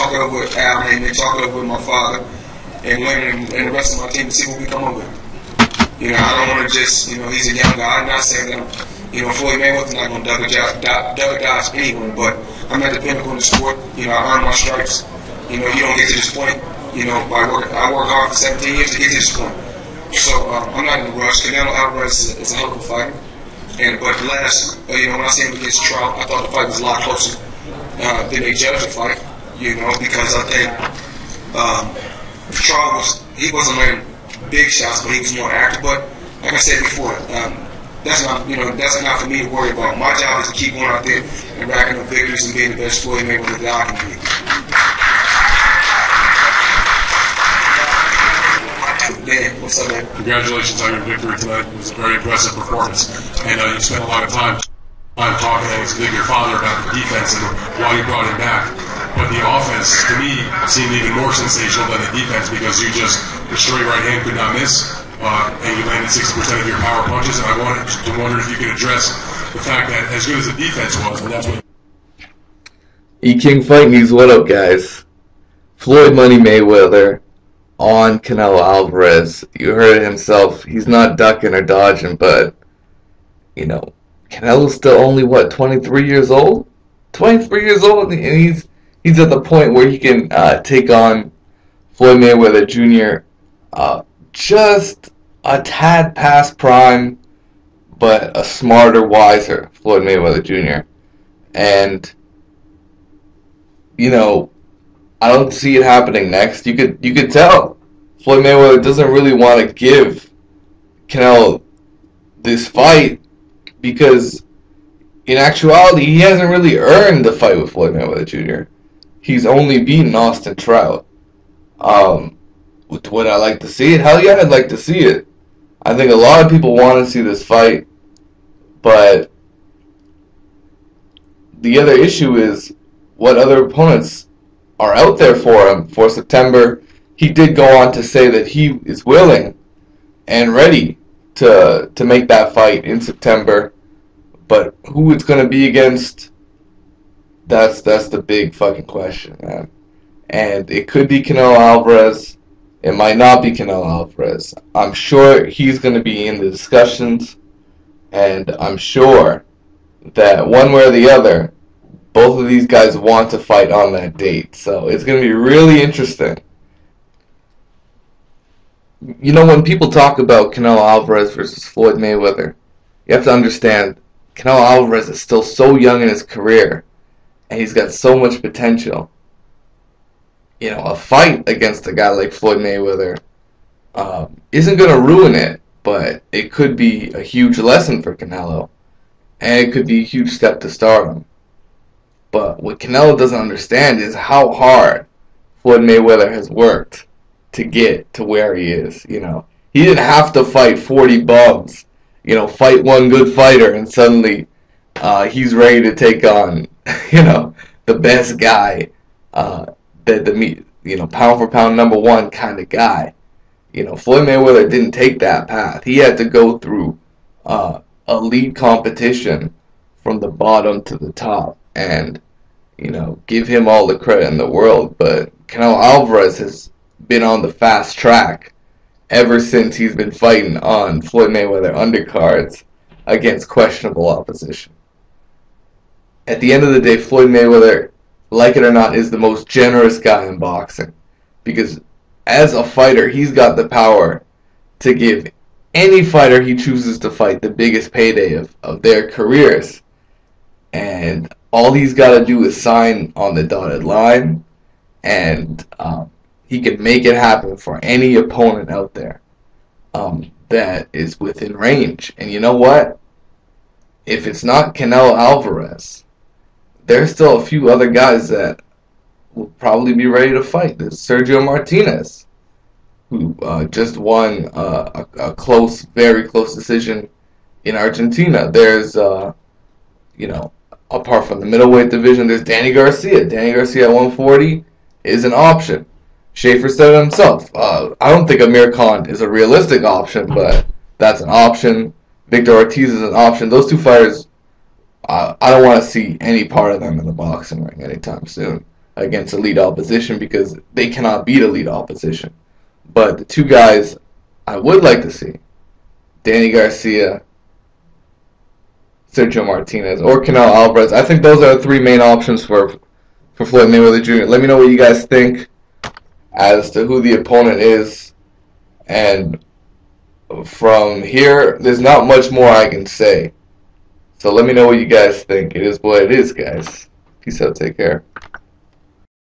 talk it over with Al Heyman, talk it over with my father, and win and the rest of my team and see what we come up with. You know, I don't want to just, you know, he's a young guy. I'm not saying that, you know, Floyd Mayweather's not going to dodge anyone, but I'm at the pinnacle in the sport. You know, I earned my stripes. You know, you don't get to this point, you know, I work hard for 17 years to get to this point. So I'm not in a rush. Canelo Alvarez is a hell of a fighter. But last, you know, when I see him against Trout, I thought the fight was a lot closer than they judged the fight. You know, because I think Trout wasn't landing big shots, but he was more active. But like I said before, that's not for me to worry about. My job is to keep going out there and racking up victories and being the best Floyd Mayweather that I can be. Dan, what's up, man? Congratulations on your victory tonight. It was a very impressive performance. And you spent a lot of time talking to your father about the defense and why you brought him back. But the offense, to me, seemed even more sensational than the defense because you just, the straight right hand could not miss, and you landed 60% of your power punches. And I wanted to wonder if you could address the fact that as good as the defense was, and that's what... E-King Fight News, what up, guys? Floyd Money Mayweather on Canelo Alvarez. You heard it himself. He's not ducking or dodging, but, you know, Canelo's still only, what, 23 years old? 23 years old, and he's at the point where he can take on Floyd Mayweather Jr. Just a tad past prime, but a smarter, wiser Floyd Mayweather Jr. And, you know, I don't see it happening next. You could tell Floyd Mayweather doesn't really want to give Canelo this fight because in actuality he hasn't really earned the fight with Floyd Mayweather Jr. He's only beaten Austin Trout. Would I like to see it? Hell yeah, I'd like to see it. I think a lot of people want to see this fight, but the other issue is what other opponents are out there for him for September. He did go on to say that he is willing and ready to make that fight in September, but who it's going to be against, that's the big fucking question, man. And it could be Canelo Alvarez. It might not be Canelo Alvarez. I'm sure he's going to be in the discussions, and I'm sure that one way or the other, both of these guys want to fight on that date. So it's going to be really interesting. You know, when people talk about Canelo Alvarez versus Floyd Mayweather, you have to understand Canelo Alvarez is still so young in his career, and he's got so much potential. You know, a fight against a guy like Floyd Mayweather isn't going to ruin it, but it could be a huge lesson for Canelo, and it could be a huge step to stardom. But what Canelo doesn't understand is how hard Floyd Mayweather has worked to get to where he is. You know, he didn't have to fight 40 bums, you know, fight one good fighter, and suddenly he's ready to take on, you know, the best guy, pound for pound number one kind of guy. You know, Floyd Mayweather didn't take that path. He had to go through elite competition from the bottom to the top, and, you know, give him all the credit in the world. But Canelo Alvarez has been on the fast track ever since he's been fighting on Floyd Mayweather undercards against questionable opposition. At the end of the day, Floyd Mayweather, like it or not, is the most generous guy in boxing, because as a fighter, he's got the power to give any fighter he chooses to fight the biggest payday of their careers. And all he's got to do is sign on the dotted line, and he can make it happen for any opponent out there that is within range. And you know what? If it's not Canelo Alvarez, there's still a few other guys that will probably be ready to fight. There's Sergio Martinez, who just won a very close decision in Argentina. There's, apart from the middleweight division, there's Danny Garcia. Danny Garcia at 140 is an option. Schaefer said it himself. I don't think Amir Khan is a realistic option, but that's an option. Victor Ortiz is an option. Those two fighters, I don't want to see any part of them in the boxing ring anytime soon. against elite opposition because they cannot beat elite opposition. But the two guys I would like to see, Danny Garcia, Sergio Martinez, or Canelo Alvarez. I think those are the three main options for Floyd Mayweather Jr. Let me know what you guys think as to who the opponent is. And from here, there's not much more I can say. So let me know what you guys think. It is what it is, guys. Peace out. Take care.